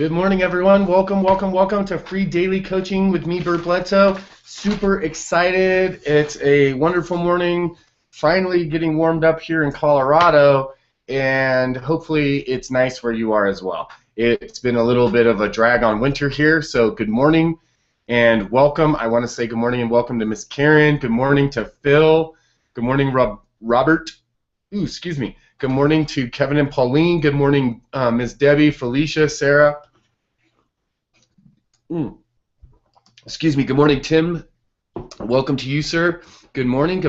Good morning, everyone. Welcome, welcome, welcome to Free Daily Coaching with me, Bert Bledsoe. Super excited. It's a wonderful morning. Finally getting warmed up here in Colorado, and hopefully it's nice where you are as well. It's been a little bit of a drag on winter here, so good morning and welcome. I want to say good morning and welcome to Miss Karen. Good morning to Phil. Good morning, Robert. Ooh, excuse me. Good morning to Kevin and Pauline. Good morning, Ms. Debbie, Felicia, Sarah. Excuse me. Good morning, Tim. Welcome to you, sir. Good morning,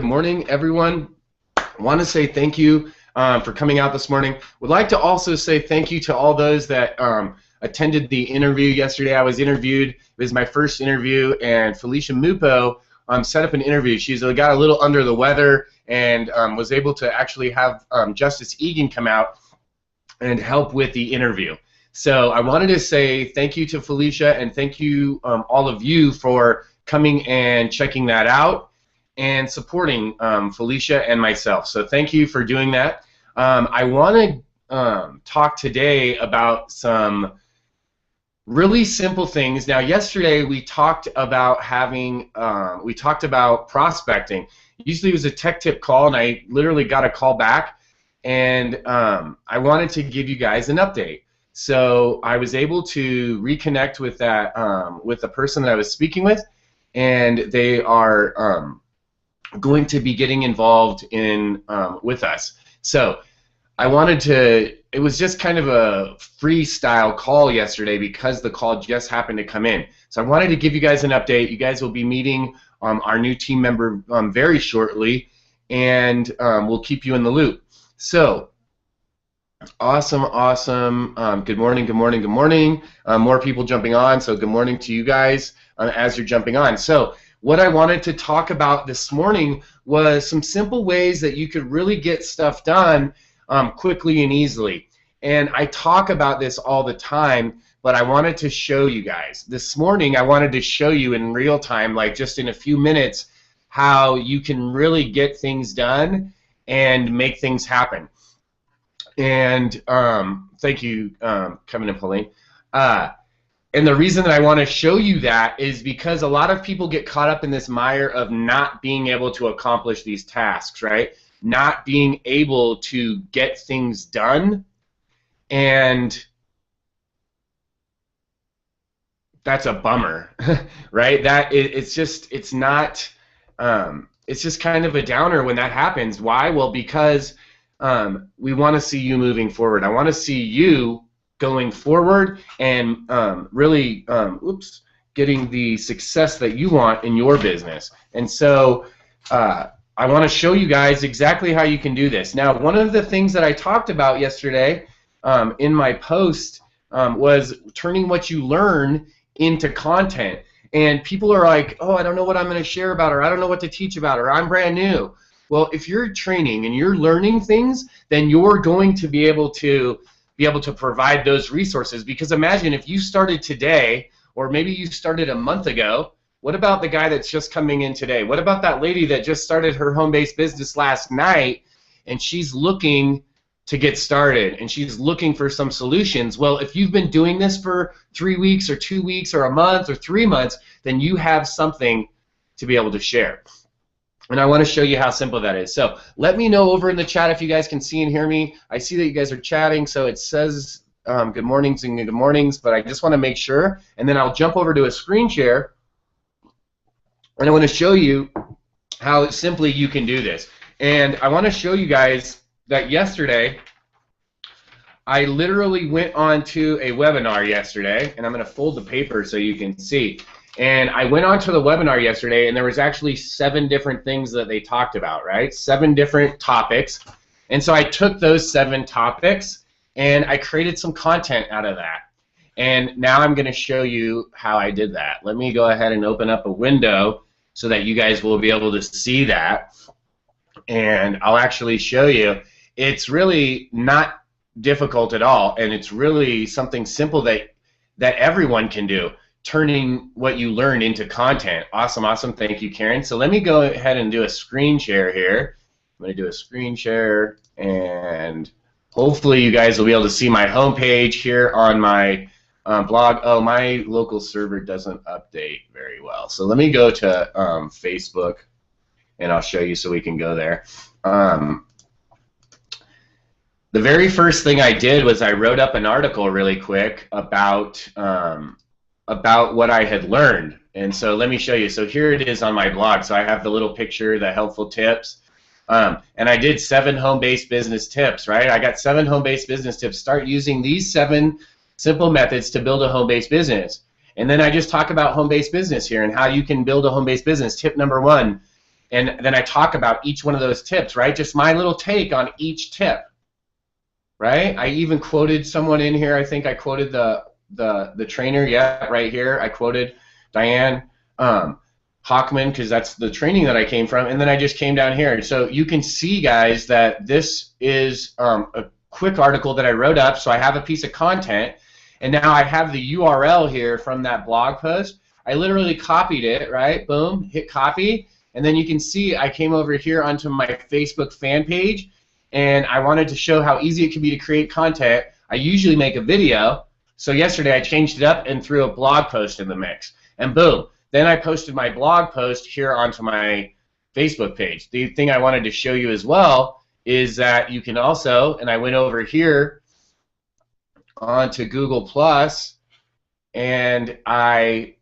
everyone. I want to say thank you for coming out this morning. Would like to also say thank you to all those that attended the interview yesterday. I was interviewed. It was my first interview, and Felicia Mupo set up an interview. She's got a little under the weather and was able to actually have Justice Egan come out and help with the interview. So I wanted to say thank you to Felicia and thank you all of you for coming and checking that out and supporting Felicia and myself. So thank you for doing that. I want to talk today about some really simple things. Now, yesterday we talked about prospecting. Usually it was a tech tip call, and I literally got a call back, and I wanted to give you guys an update. So I was able to reconnect with that with the person that I was speaking with, and they are going to be getting involved in with us. So I wanted to. It was just kind of a freestyle call yesterday because the call just happened to come in. So I wanted to give you guys an update. You guys will be meeting our new team member very shortly, and we'll keep you in the loop. So. Awesome. Good morning. More people jumping on, so good morning to you guys as you're jumping on. So what I wanted to talk about this morning was some simple ways that you could really get stuff done quickly and easily. And I talk about this all the time, but I wanted to show you guys. This morning I wanted to show you in real time, like just in a few minutes, how you can really get things done and make things happen. And thank you, Kevin and Pauline. And the reason that I want to show you that is because a lot of people get caught up in this mire of not being able to accomplish these tasks, right? Not being able to get things done, and that's a bummer, right? It's just kind of a downer when that happens. Why? Well, because we want to see you moving forward. I want to see you going forward and really getting the success that you want in your business. And so I want to show you guys exactly how you can do this. Now, one of the things that I talked about yesterday in my post was turning what you learn into content. And people are like, oh, I don't know what I'm going to share about, or I don't know what to teach about, or I'm brand new. Well, if you're training and you're learning things, then you're going to be able to provide those resources. Because imagine if you started today, or maybe you started a month ago. What about the guy that's just coming in today? What about that lady that just started her home-based business last night, and she's looking to get started, and she's looking for some solutions? Well, if you've been doing this for 3 weeks or 2 weeks or a month or 3 months, then you have something to be able to share. And I want to show you how simple that is. So let me know over in the chat if you guys can see and hear me. I see that you guys are chatting, so it says good mornings and good mornings, but I just want to make sure. And then I'll jump over to a screen share, and I want to show you how simply you can do this. And I want to show you guys that yesterday I literally went on to a webinar yesterday, and I'm going to fold the paper so you can see. And I went on to the webinar yesterday, and there was actually 7 different things that they talked about, right? 7 different topics. And so I took those 7 topics, and I created some content out of that. And now I'm going to show you how I did that. Let me go ahead and open up a window so that you guys will be able to see that. And I'll actually show you. It's really not difficult at all, and it's really something simple that everyone can do. Turning what you learn into content. Awesome. Thank you, Karen. So let me go ahead and do a screen share here. I'm going to do a screen share, and hopefully you guys will be able to see my homepage here on my blog. Oh, my local server doesn't update very well. So let me go to Facebook, and I'll show you so we can go there. The very first thing I did was I wrote up an article really quick about what I had learned. And so let me show you. So here it is on my blog. So I have the little picture, the helpful tips. And I did 7 home-based business tips, right? I got 7 home-based business tips. Start using these 7 simple methods to build a home-based business. And then I just talk about home-based business here and how you can build a home-based business. Tip number 1. And then I talk about each one of those tips, right? Just my little take on each tip, right? I even quoted someone in here. I think I quoted the trainer, yeah, right here. I quoted Diane Hockman because that's the training that I came from, and then I just came down here. So you can see, guys, that this is a quick article that I wrote up, so I have a piece of content, and now I have the URL here from that blog post. I literally copied it, right? Boom, hit copy, and then you can see I came over here onto my Facebook fan page, and I wanted to show how easy it can be to create content. I usually make a video, so yesterday I changed it up and threw a blog post in the mix, and boom. Then I posted my blog post here onto my Facebook page. The thing I wanted to show you as well is that you can also, and I went over here onto Google Plus, and I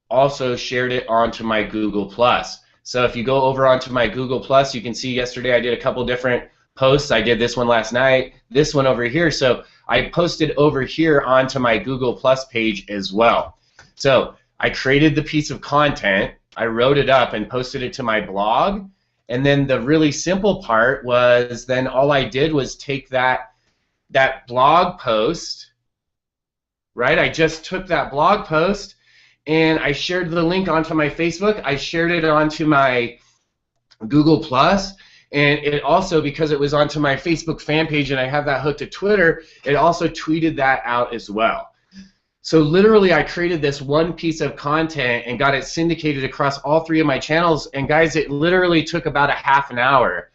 also shared it onto my Google Plus. So if you go over onto my Google Plus, you can see yesterday I did a couple different posts. I did this one last night, this one over here. So I posted over here onto my Google Plus page as well. So I created the piece of content, I wrote it up and posted it to my blog, and then the really simple part was then all I did was take that blog post, right? I just took that blog post and I shared the link onto my Facebook, I shared it onto my Google Plus, and it also, because it was onto my Facebook fan page and I have that hooked to Twitter, it also tweeted that out as well. So literally I created this one piece of content and got it syndicated across all 3 of my channels, and guys, it literally took about a half an hour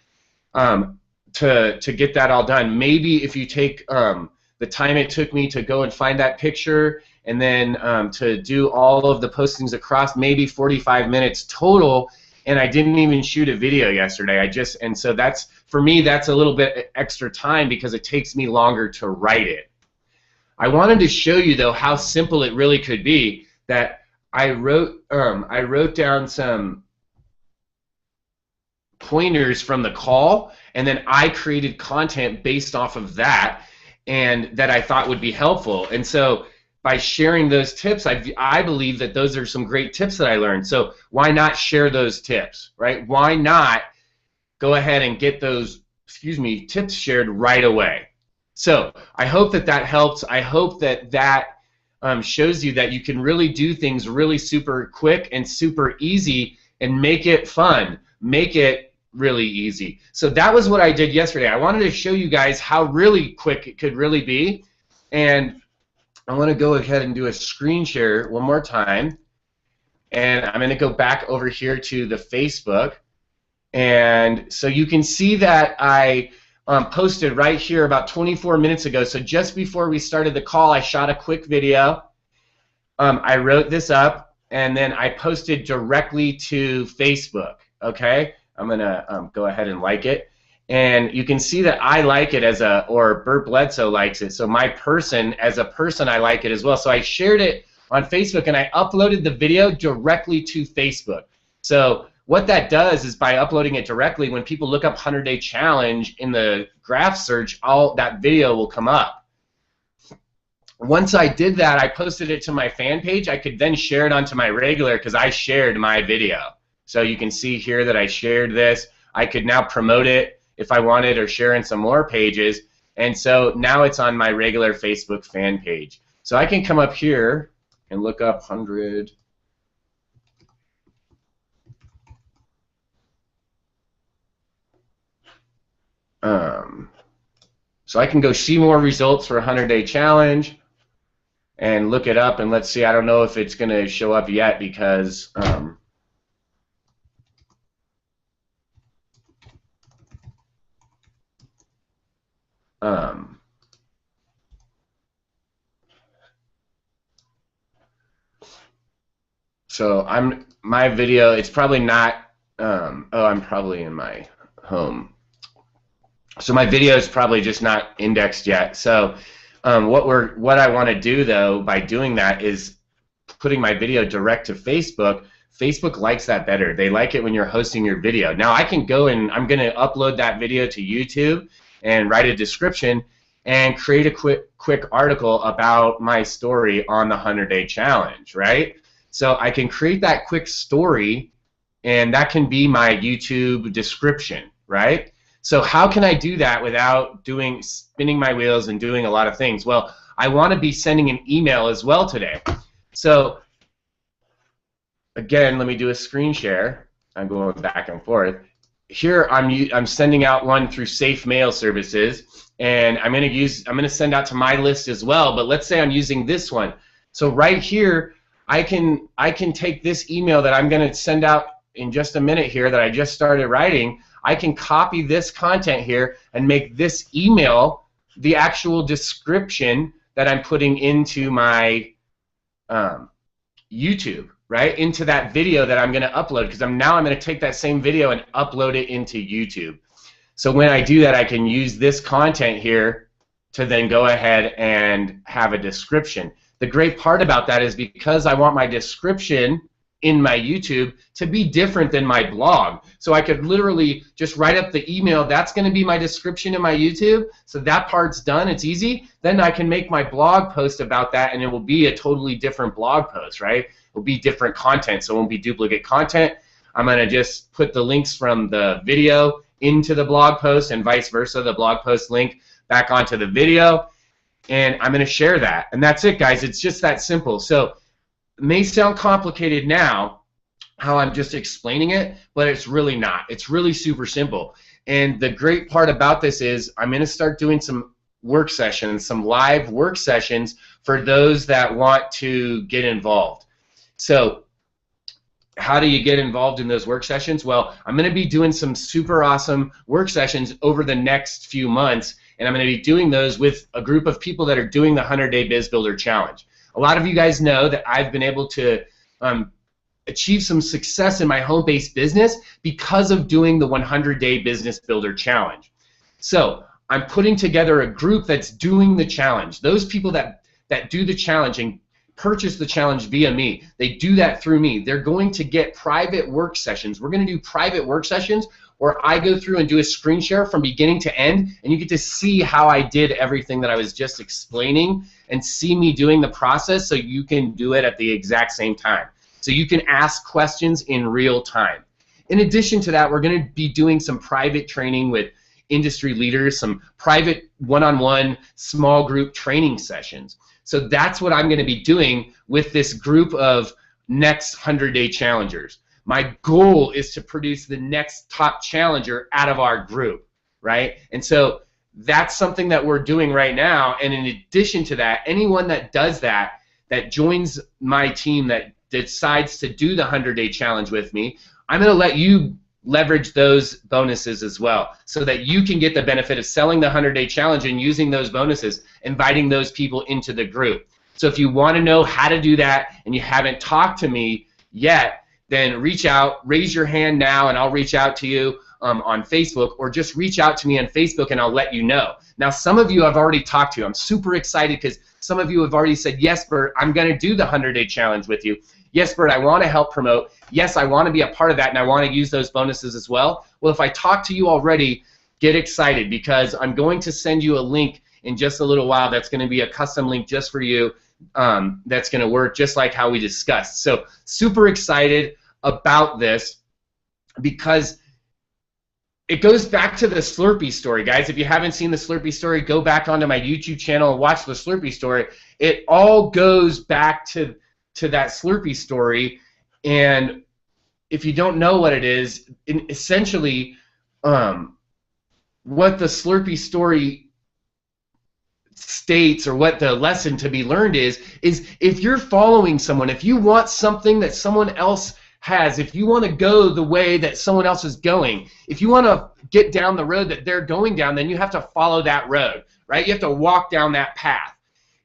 to get that all done. Maybe if you take the time it took me to go and find that picture and then to do all of the postings across, maybe 45 minutes total, and I didn't even shoot a video yesterday. And so that's, for me, that's a little bit extra time because it takes me longer to write it. I wanted to show you, though, how simple it really could be. That I wrote down some pointers from the call, and then I created content based off of that, and that I thought would be helpful. And so by sharing those tips, I believe that those are some great tips that I learned. So why not share those tips, right? Why not go ahead and get those, tips shared right away? So I hope that that helps. I hope that that shows you that you can really do things really super quick and super easy and make it fun, make it really easy. So that was what I did yesterday. I wanted to show you guys how really quick it could really be, and I want to go ahead and do a screen share one more time, and I'm going to go back over here to the Facebook, and so you can see that I posted right here about 24 minutes ago. So just before we started the call, I shot a quick video. I wrote this up, and then I posted directly to Facebook. Okay, I'm gonna go ahead and like it, and you can see that I like it or Bert Bledsoe likes it. So as a person, I like it as well. So I shared it on Facebook, and I uploaded the video directly to Facebook. So what that does is, by uploading it directly, when people look up 100-Day Challenge in the graph search, that video will come up. Once I did that, I posted it to my fan page. I could then share it onto my regular because I shared my video. So you can see here that I shared this. I could now promote it if I wanted or share in some more pages. And so now it's on my regular Facebook fan page. So I can come up here and look up 100. So I can go see more results for 100-Day Challenge and look it up, and let's see. I don't know if it's going to show up yet because So my video, it's probably not, oh, I'm probably in my home. So my video is probably just not indexed yet. So what I want to do though by doing that is putting my video direct to Facebook. Facebook likes that better. They like it when you're hosting your video. Now I can go and I'm going to upload that video to YouTube and write a description and create a quick article about my story on the 100-day challenge, right? So I can create that quick story, and that can be my YouTube description, right? So how can I do that without spinning my wheels and doing a lot of things? Well, I want to be sending an email as well today. So again, let me do a screen share. I'm going back and forth. Here I'm sending out one through Safe Mail Services, and I'm going to send out to my list as well. But let's say I'm using this one. So right here, I can take this email that I'm going to send out in just a minute here that I just started writing. I can copy this content here and make this email the actual description that I'm putting into my YouTube, right? Into that video that I'm going to upload, because now I'm going to take that same video and upload it into YouTube. So when I do that, I can use this content here to then go ahead and have a description. The great part about that is because I want my description in my YouTube to be different than my blog. So I could literally just write up the email, that's going to be my description in my YouTube, so that part's done, it's easy. Then I can make my blog post about that, and it will be a totally different blog post, right? It will be different content, so it won't be duplicate content. I'm going to just put the links from the video into the blog post and vice versa, the blog post link back onto the video, and I'm going to share that. And that's it, guys. It's just that simple. So it may sound complicated now how I'm just explaining it, but it's really not. It's really super simple. And the great part about this is I'm going to start doing some work sessions, some live work sessions for those that want to get involved. So how do you get involved in those work sessions? Well, I'm going to be doing some super awesome work sessions over the next few months, and I'm going to be doing those with a group of people that are doing the 100-Day Biz Builder Challenge. A lot of you guys know that I've been able to achieve some success in my home-based business because of doing the 100-Day Business Builder Challenge. So I'm putting together a group that's doing the challenge. Those people that do the challenge and purchase the challenge via me, they do that through me. They're going to get private work sessions. We're going to do private work sessions where I go through and do a screen share from beginning to end, and you get to see how I did everything that I was just explaining and see me doing the process, so you can do it at the exact same time. So you can ask questions in real time. In addition to that, we're going to be doing some private training with industry leaders, some private one-on-one small group training sessions. So that's what I'm going to be doing with this group of next 100-day challengers. My goal is to produce the next top challenger out of our group, right? And so that's something that we're doing right now. And in addition to that, anyone that does that, that joins my team, that decides to do the 100-day challenge with me, I'm going to let you leverage those bonuses as well, so that you can get the benefit of selling the 100-day challenge and using those bonuses, inviting those people into the group. So if you want to know how to do that and you haven't talked to me yet, then reach out, raise your hand now, and I'll reach out to you on Facebook, or just reach out to me on Facebook and I'll let you know. Now, some of you I've already talked to. I'm super excited because some of you have already said, yes, Bert, I'm going to do the 100-day challenge with you. Yes, Bert, I want to help promote. Yes, I want to be a part of that, and I want to use those bonuses as well. Well, if I talk to you already, get excited, because I'm going to send you a link in just a little while that's going to be a custom link just for you, that's going to work just like how we discussed. So super excited about this, because it goes back to the Slurpee story, guys. If you haven't seen the Slurpee story, go back onto my YouTube channel and watch the Slurpee story. It all goes back to that Slurpee story, and if you don't know what it is, essentially what the Slurpee story states, or what the lesson to be learned is if you're following someone, if you want something that someone else has, if you want to go the way that someone else is going, if you want to get down the road that they're going down, then you have to follow that road, right? You have to walk down that path.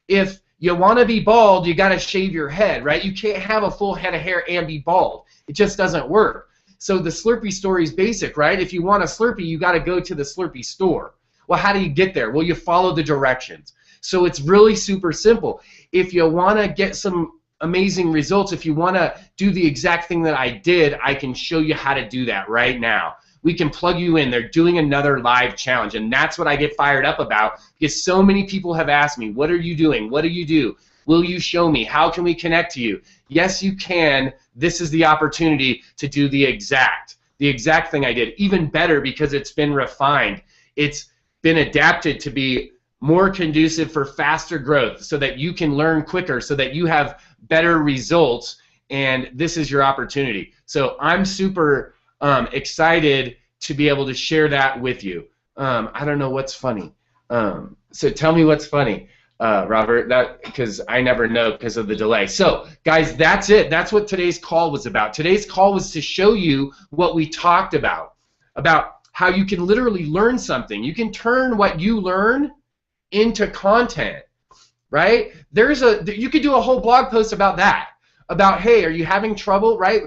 If You want to be bald, you got to shave your head, right? You can't have a full head of hair and be bald. It just doesn't work. So the Slurpee story is basic, right? If you want a Slurpee, you got to go to the Slurpee store. Well, how do you get there? Well, you follow the directions. So it's really super simple. If you want to get some amazing results, if you want to do the exact thing that I did, I can show you how to do that right now. We can plug you in. They're doing another live challenge, and that's what I get fired up about, because so many people have asked me, what are you doing? What do you do? Will you show me? How can we connect to you? Yes, you can. This is the opportunity to do the exact thing I did, even better because it's been refined. It's been adapted to be more conducive for faster growth so that you can learn quicker, so that you have better results, and this is your opportunity. So I'm super excited to be able to share that with you. I don't know what's funny. So tell me what's funny, Robert, because I never know because of the delay. So, guys, that's it. That's what today's call was about. Today's call was to show you what we talked about how you can literally learn something. You can turn what you learn into content, right? You could do a whole blog post about that, about, hey, are you having trouble, right?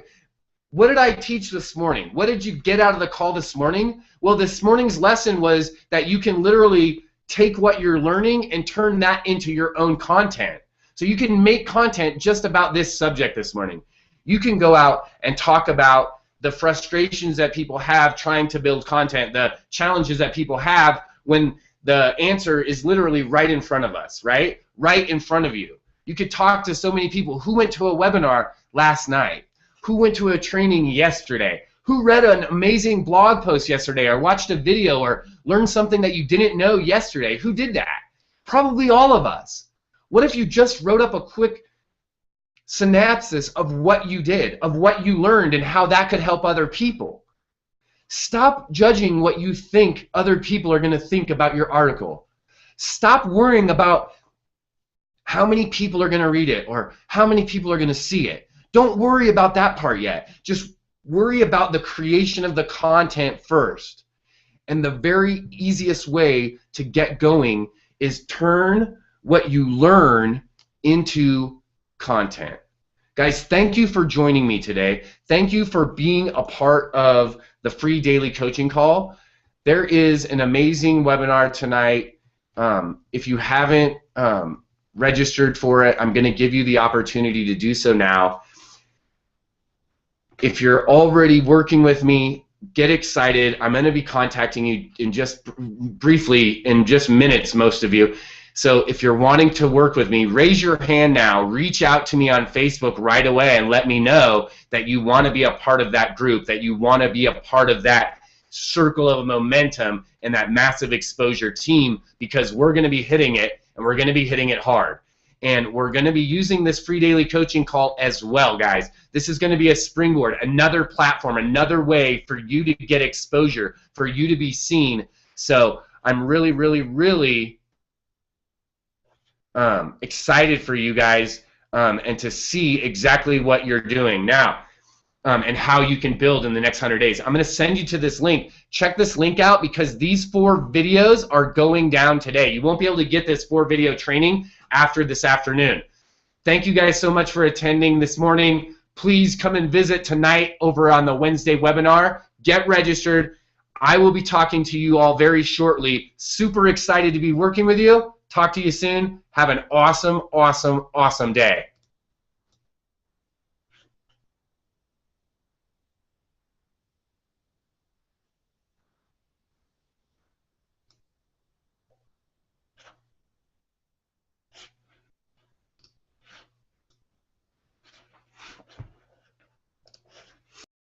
What did I teach this morning? What did you get out of the call this morning? Well, this morning's lesson was that you can literally take what you're learning and turn that into your own content. So you can make content just about this subject this morning. You can go out and talk about the frustrations that people have trying to build content, the challenges that people have when the answer is literally right in front of us, right? Right in front of you. You could talk to so many people who went to a webinar last night, who went to a training yesterday, who read an amazing blog post yesterday, or watched a video, or learned something that you didn't know yesterday. Who did that? Probably all of us. What if you just wrote up a quick synopsis of what you did, of what you learned, and how that could help other people? Stop judging what you think other people are going to think about your article. Stop worrying about how many people are going to read it or how many people are going to see it. Don't worry about that part yet. Just worry about the creation of the content first. And the very easiest way to get going is turn what you learn into content. Guys, thank you for joining me today. Thank you for being a part of the free daily coaching call. There is an amazing webinar tonight. If you haven't registered for it, I'm going to give you the opportunity to do so now. If you're already working with me, get excited. I'm going to be contacting you in just briefly, in just minutes, most of you. So if you're wanting to work with me, raise your hand now. Reach out to me on Facebook right away and let me know that you want to be a part of that group, that you want to be a part of that circle of momentum and that massive exposure team, because we're going to be hitting it, and we're going to be hitting it hard. And we're going to be using this free daily coaching call as well, guys. This is going to be a springboard, another platform, another way for you to get exposure, for you to be seen. So I'm really, really, really excited for you guys and to see exactly what you're doing now and how you can build in the next 100 days. I'm going to send you to this link. Check this link out, because these 4 videos are going down today. You won't be able to get this 4-video training after this afternoon. Thank you guys so much for attending this morning. Please come and visit tonight over on the Wednesday webinar. Get registered. I will be talking to you all very shortly. Super excited to be working with you. Talk to you soon. Have an awesome, awesome, awesome day.